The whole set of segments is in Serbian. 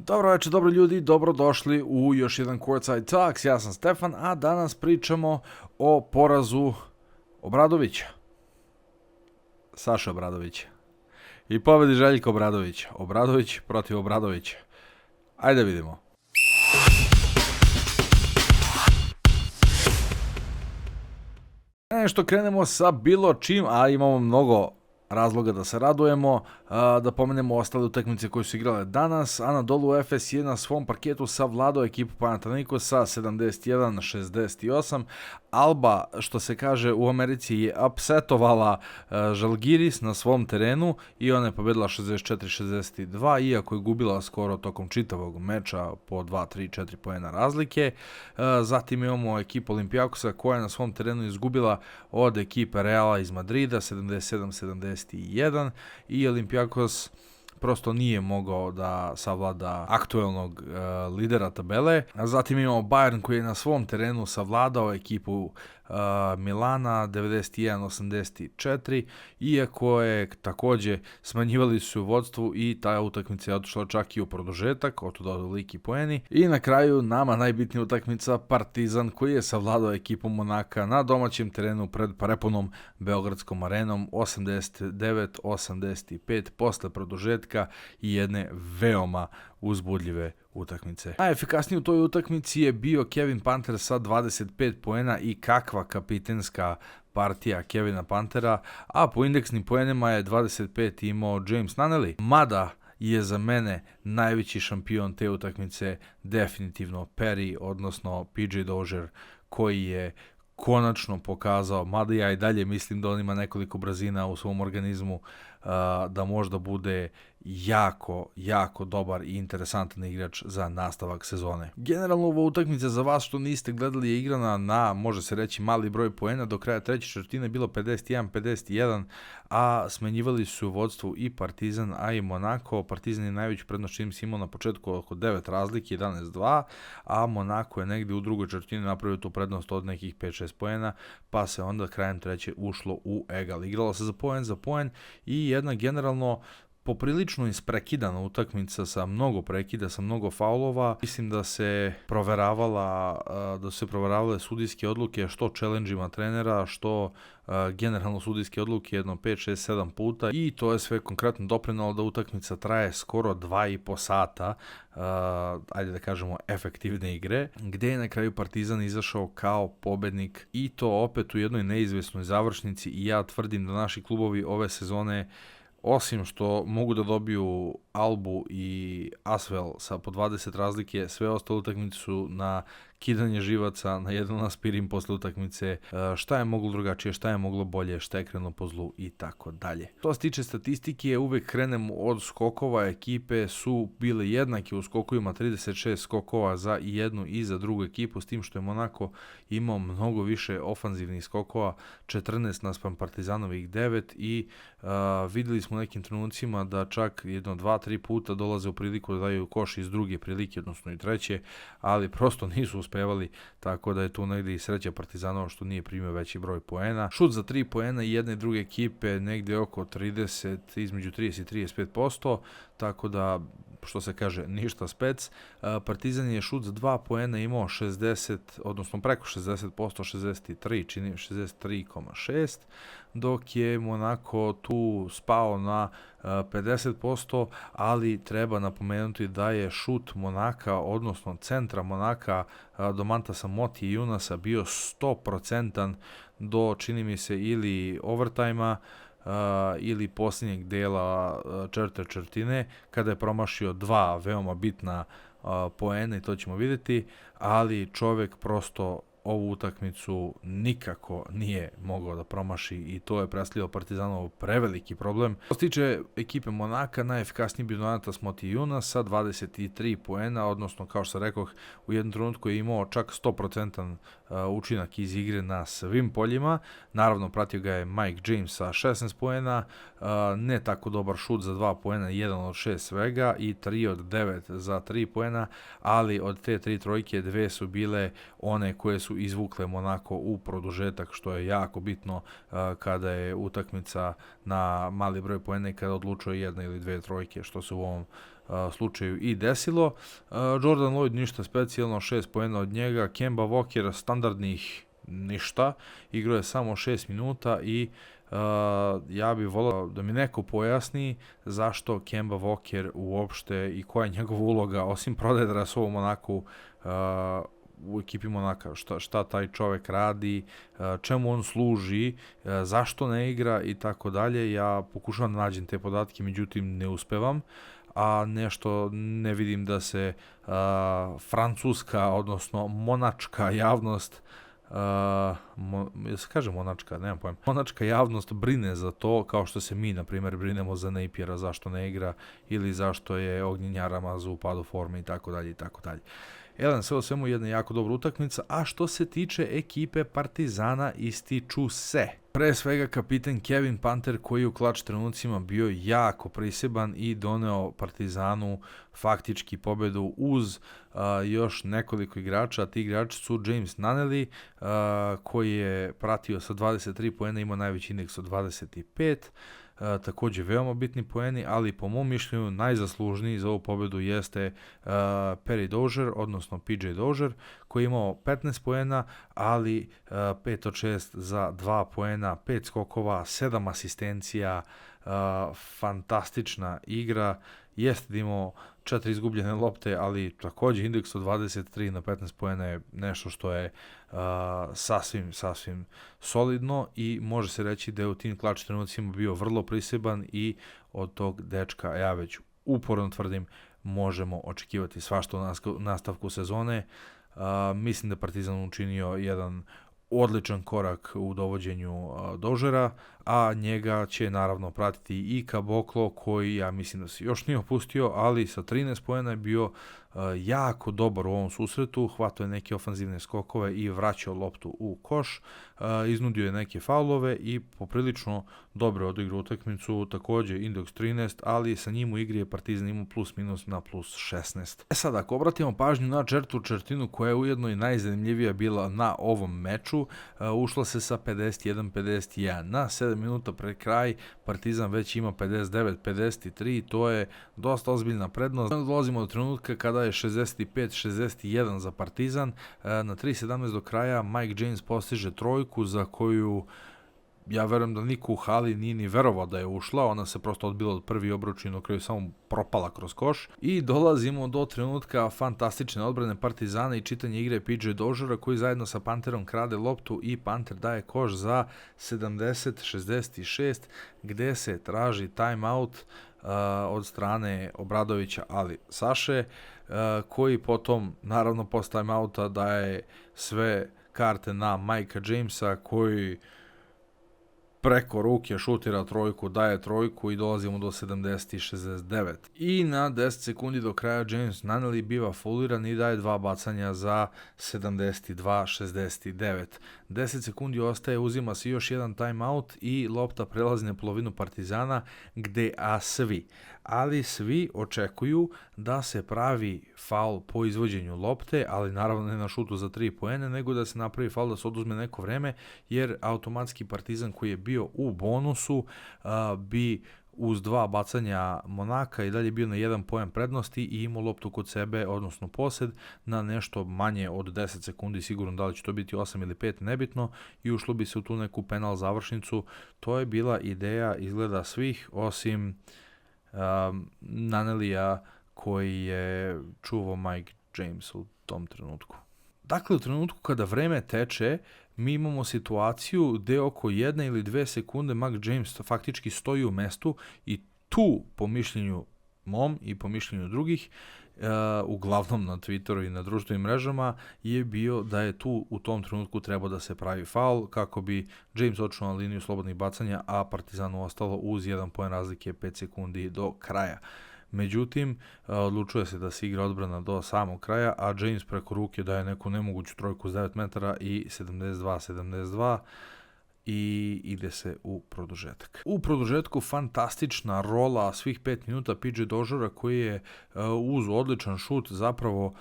Dobro večer, dobro ljudi, dobrodošli u još jedan Courtside Talks. Ja sam Stefan, a danas pričamo o porazu Obradovića. Saša Obradovića. I pobedi Željka Obradovića. Obradović protiv Obradovića. Ajde vidimo. Nešto krenemo sa bilo čim, a imamo mnogo razloga da se radujemo, da pomenemo ostale utakmice koje su igrale danas. Anadolu Efes je na svom parketu savladao ekipu Panathinaikosa 71-68. Alba, što se kaže u Americi, je upsetovala Žalgiris na svom terenu i ona je pobedila 64-62, iako je gubila skoro tokom čitavog meča po 2, 3, 4 poena razlike. Zatim imamo ekipu Olimpijakosa koja je na svom terenu izgubila od ekipe Reala iz Madrida 77-71 i Olimpijakos prosto nije mogao da savlada aktuelnog lidera tabele. A zatim imamo Bayern koji je na svom terenu savladao ekipu Milana 91-84, iako je takođe smanjivali su vodstvu i ta utakmica je otišla čak i u produžetak, otuda veliki poeni. I na kraju nama najbitnija utakmica Partizan koji je savladao ekipu Monaka na domaćem terenu pred prepunom Beogradskom arenom 89-85 posle produžetka i jedne veoma uzbudljive utakmice. Najefikasniji u toj utakmici je bio Kevin Panter sa 25 poena i kakva kapitenska partija Kevina Pantera, a po indeksnim poenima je 25 imao James Nunnally. Mada je za mene najveći šampion te utakmice definitivno Perry, odnosno PJ Dozier, koji je konačno pokazao, mada ja i dalje mislim da on ima nekoliko brzina u svom organizmu, da možda bude jako dobar i interesantan igrač za nastavak sezone. Generalno ova utakmica za vas što niste gledali je igrana na, može se reći, mali broj poena. Do kraja treće četvrtine je bilo 51-51, a smenjivali su vodstvu i Partizan, a i Monako. Partizan je najveću prednost čim si imao na početku oko 9 razlike, 11-2, a Monako je negdje u drugoj četvrtini napravio tu prednost od nekih 5-6 poena, pa se onda krajem treće ušlo u egal. Igralo se za poen i jedna generalno poprilično isprekidana utakmica sa mnogo prekida, sa mnogo faulova. Mislim da se proveravale sudijske odluke, što challenge-ima trenera, što generalno sudijske odluke jedno 5, 6, 7 puta i to je sve konkretno doprinalo da utakmica traje skoro 2,5 sata, ajde da kažemo efektivne igre, gde je na kraju Partizan izašao kao pobednik i to opet u jednoj neizvesnoj završnici. I ja tvrdim da naši klubovi ove sezone, osim što mogu da dobiju Albu i Asvel sa po 20 razlike, sve ostale utakmice su na kidanje živaca, na jedan aspirin posle utakmice, šta je moglo drugačije, šta je moglo bolje, šta je krenuo po zlu i tako dalje. Što se tiče statistike, uvek krenemo od skokova. Ekipe su bile jednake u skokovima, 36 skokova za jednu i za drugu ekipu, s tim što je Monako imao mnogo više ofanzivnih skokova, 14 naspram Partizanovih 9 i videli smo u nekim trenucima da čak 2-3 puta dolaze u priliku da daju koš iz druge prilike, odnosno i treće, ali prosto nisu uspevali, tako da je tu negdje i sreća Partizanova što nije primio veći broj poena. Šut za 3 poena i jedne i druge ekipe negdje oko 30, između 30 i 35%, tako da, što se kaže, ništa spec. Partizan je šut za 2 poena imao 60, odnosno preko 60%, 63, čini 63,6%, dok je Monako tu spao na 50%, ali treba napomenuti da je šut Monaka, odnosno centra Monaka, Domantasa Moti i Junasa bio 100% do, čini mi se, ili overtime-a, ili posljednjeg dela četvrtine, kada je promašio 2 veoma bitna poena i to ćemo vidjeti, ali čovjek prosto ovu utakmicu nikako nije mogao da promaši i to je predstavljao Partizanov preveliki problem. Što se tiče ekipe Monaka, najefikasniji bio Donatas Moti Junas sa 23 poena, odnosno, kao što rekoh, u jednom trenutku je imao čak 100% učinak iz igre na svim poljima. Naravno, pratio ga je Mike James sa 16 poena, ne tako dobar šut za 2 poena, 1 od 6 svega i 3 od 9 za 3 poena, ali od te 3 trojke 2 su bile one koje su izvukle Monako u produžetak, što je jako bitno kada je utakmica na mali broj poena i kada odlučuje jedna ili dve trojke, što se u ovom slučaju i desilo. Jordan Lloyd ništa specijalno, 6 poena od njega. Kemba Walker standardnih ništa, igrao je samo 6 minuta i ja bih volao da mi neko pojasni zašto Kemba Walker uopšte i koja je njegova uloga, osim prodaje dresova u Monaku, u ekipi Monaka, šta taj čovek radi, čemu on služi, zašto ne igra i tako dalje. Ja pokušavam da nađem te podatke, međutim ne uspevam, a nešto ne vidim da se francuska, odnosno monačka javnost, se kaže monačka, nemam pojma, monačka javnost brine za to, kao što se mi, na primjer, brinemo za Napiera, zašto ne igra, ili zašto je Ognjen Ramazu u padu forme i tako dalje i tako dalje. Sve o svemu jedna jako dobra utakmica, a što se tiče ekipe Partizana, ističu se pre svega kapiten Kevin Panter, koji je u klač trenucima bio jako priseban i doneo Partizanu faktički pobedu uz još nekoliko igrača. Ti igrači su James Nunnally, koji je pratio sa 23 poena, imao najveći indeks od 25, također veoma bitni poeni, ali po mom mišljenju najzaslužniji za ovu pobedu jeste Perry Dozier, odnosno PJ Dozier, koji je imao 15 poena, ali 5 od 6 za 2 poena, 5 skokova, 7 asistencija, fantastična igra. Jeste da imao 4 izgubljene lopte, ali također indeks od 23 na 15 poena je nešto što je sasvim solidno i može se reći da je u tim klač trenucima bio vrlo priseban i od tog dečka, ja već uporno tvrdim, možemo očekivati svašta u nastavku sezone. Mislim da Partizan učinio jedan odličan korak u dovođenju Dožera, a njega će naravno pratiti i Kaboklo, koji ja mislim da se još nije opustio, ali sa 13 poena je bio jako dobar u ovom susretu, hvatao je neke ofanzivne skokove i vraćao loptu u koš, iznudio je neke faulove i poprilično dobro odigrao utakmicu, također indeks 13, ali sa njim u igri je Partizan imao plus minus na plus 16. Sad, ako obratimo pažnju na četvrtinu koja je ujedno i najzanimljivija bila na ovom meču, ušla se sa 51-51. Na 7 minuta pred kraj Partizan već ima 59-53, to je dosta ozbiljna prednost. Dolazimo do trenutka kada je 65-61 za Partizan. Na 3:17 do kraja Mike James postiže trojku za koju ja verujem da niko u hali nije ni verovao da je ušla, ona se prosto odbila od prvi obruč i na kraju samo propala kroz koš. I dolazimo do trenutka fantastične odbrane Partizana i čitanje igre PJ Doziera, koji zajedno sa Panterom krade loptu i Panter daje koš za 70-66, gde se traži timeout od strane Obradovića, ali Saše, koji potom, naravno, post timeouta daje sve karte na Mikea Jamesa, koji preko ruke šutira trojku, daje trojku i dolazimo do 70-69. I na 10 sekundi do kraja James Nunnally biva fauliran i daje 2 bacanja za 72-69. 10 sekundi ostaje, uzima se još jedan timeout i lopta prelazi na polovinu Partizana, gde svi očekuju da se pravi faul po izvođenju lopte, ali naravno ne na šutu za 3 poene, nego da se napravi faul, da se oduzme neko vreme, jer automatski Partizan, koji je bio u bonusu, bi uz 2 bacanja Monaka i dalje bio na 1 poen prednosti i imao loptu kod sebe, odnosno posed, na nešto manje od 10 sekundi, sigurno da li će to biti 8 ili 5, nebitno, i ušlo bi se u tu neku penal završnicu. To je bila ideja, izgleda, svih, osim Nunnalya, koji je čuvao Mike James u tom trenutku. Dakle, u trenutku kada vreme teče, mi imamo situaciju gde oko 1 ili 2 sekunde Mike James faktički stoji u mestu i tu, po mišljenju mom i po mišljenju drugih, uglavnom na Twitteru i na društvenim mrežama, je bio da je tu u tom trenutku trebao da se pravi faul kako bi James odšao na liniju slobodnih bacanja, a Partizanu ostalo uz 1 poen razlike 5 sekundi do kraja. Međutim, odlučuje se da se igra odbrana do samog kraja, a James preko ruke daje neku nemoguću trojku s 9 metara i 72-72 i ide se u produžetak. U produžetku fantastična rola svih 5 minuta PJ Doziera, koji je uz odličan šut zapravo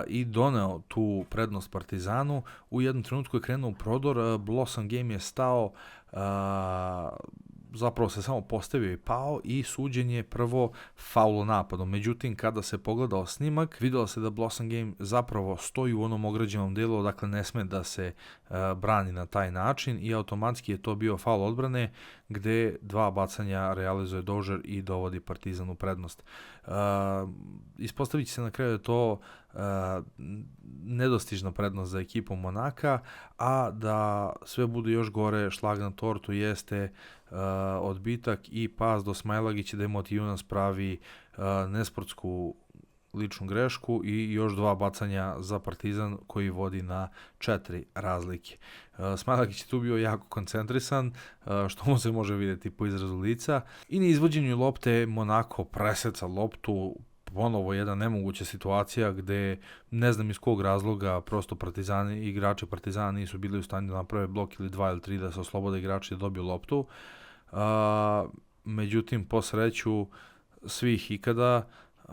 i doneo tu prednost Partizanu. U jednom trenutku je krenuo u prodor, Blossom Game je stao, zapravo se samo postavio i pao i suđen je prvo faul napadom. Međutim, kada se pogledao snimak, vidjelo se da Blossomgame zapravo stoji u onom ograđenom delu, dakle ne sme da se brani na taj način i automatski je to bio faul odbrane gde 2 bacanja realizuje Dozier i dovodi Partizan u prednost. Ispostavit će se na kraju da je to nedostižna prednost za ekipu Monaka, a da sve bude još gore, šlag na tortu jeste odbitak i pas do Smailagića da Emotijunas pravi nesportsku ličnu grešku i još 2 bacanja za Partizan koji vodi na 4 razlike. Smailagić je tu bio jako koncentrisan, što mu se može vidjeti po izrazu lica, i na izvođenju lopte Monako preseca loptu, ponovo jedna nemoguća situacija gde ne znam iz kog razloga prosto igrači Partizana nisu bili u stanju da naprave blok ili 2 ili 3 da se oslobode igrači da dobiju loptu. Međutim, po sreću svih ikada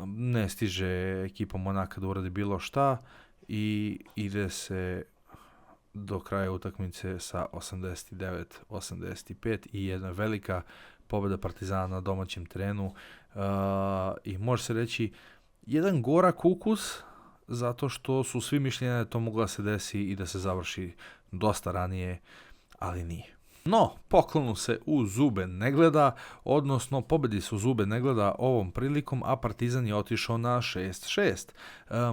ne stiže ekipa Monaka da uradi bilo šta i ide se do kraja utakmice sa 89-85 i jedna velika pobjeda Partizana na domaćem terenu. I može se reći jedan gorak ukus zato što su svi mišljenja da to moglo da se desi i da se završi dosta ranije, ali nije. No, poklonu se u zube ne gleda, odnosno pobedi se u zube ne gleda ovom prilikom, a Partizan je otišao na 6-6.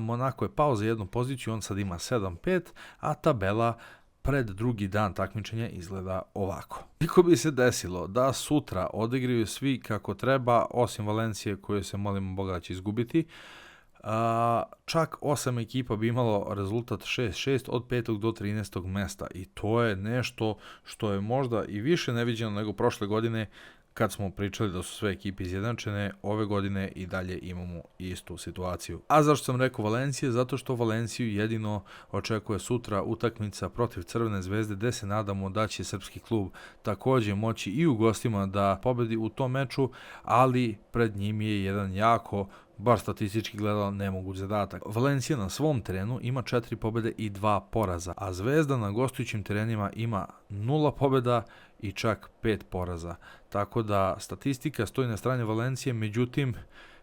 Monako je pao za jednu poziciju, on sad ima 7-5, a tabela pred drugi dan takmičenja izgleda ovako. Kako bi se desilo da sutra odigraju svi kako treba, osim Valencije koje se molimo Boga da će izgubiti, čak 8 ekipa bi imalo rezultat 6-6 od 5. do 13. mesta i to je nešto što je možda i više neviđeno nego prošle godine kad smo pričali da su sve ekipe izjednačene. Ove godine i dalje imamo istu situaciju. A zašto sam rekao Valencije? Zato što Valenciju jedino očekuje sutra utakmica protiv Crvene zvezde, gde se nadamo da će srpski klub takođe moći i u gostima da pobedi u tom meču, ali pred njim je jedan jako, bar statistički gledano, nemoguć zadatak. Valencija na svom terenu ima 4 pobjede i 2 poraza, a Zvezda na gostujućim terenima ima 0 pobjeda i čak 5 poraza. Tako da statistika stoji na strani Valencije, međutim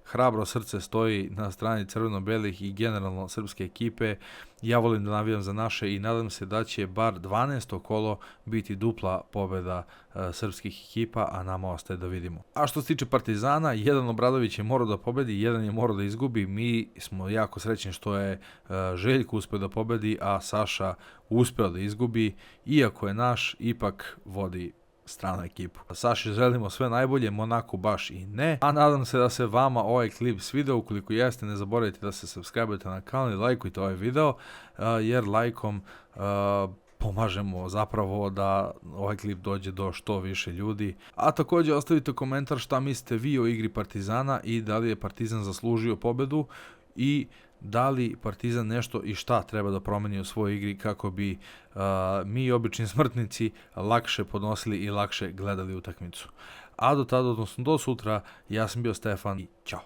hrabro srce stoji na strani crveno-belih i generalno srpske ekipe. Ja volim da navijam za naše i nadam se da će bar 12. kolo biti dupla pobjeda srpskih ekipa, a nama ostaje da vidimo. A što se tiče Partizana, jedan Obradović je morao da pobedi, jedan je morao da izgubi. Mi smo jako srećni što je Željko uspeo da pobedi, a Saša uspeo da izgubi. Iako je naš, ipak vodi stranu ekipu. Saši želimo sve najbolje, Monaku baš i ne, a nadam se da se vama ovaj klip svideo. Ukoliko jeste, ne zaboravite da se subscribe-ujete na kanal i lajkujte ovaj video, jer lajkom pomažemo zapravo da ovaj klip dođe do što više ljudi. A također ostavite komentar šta mislite vi o igri Partizana i da li je Partizan zaslužio pobedu i da li Partizan nešto i šta treba da promeni u svojoj igri kako bi mi obični smrtnici lakše podnosili i lakše gledali utakmicu. A do tada, odnosno do sutra, ja sam bio Stefan i ćao.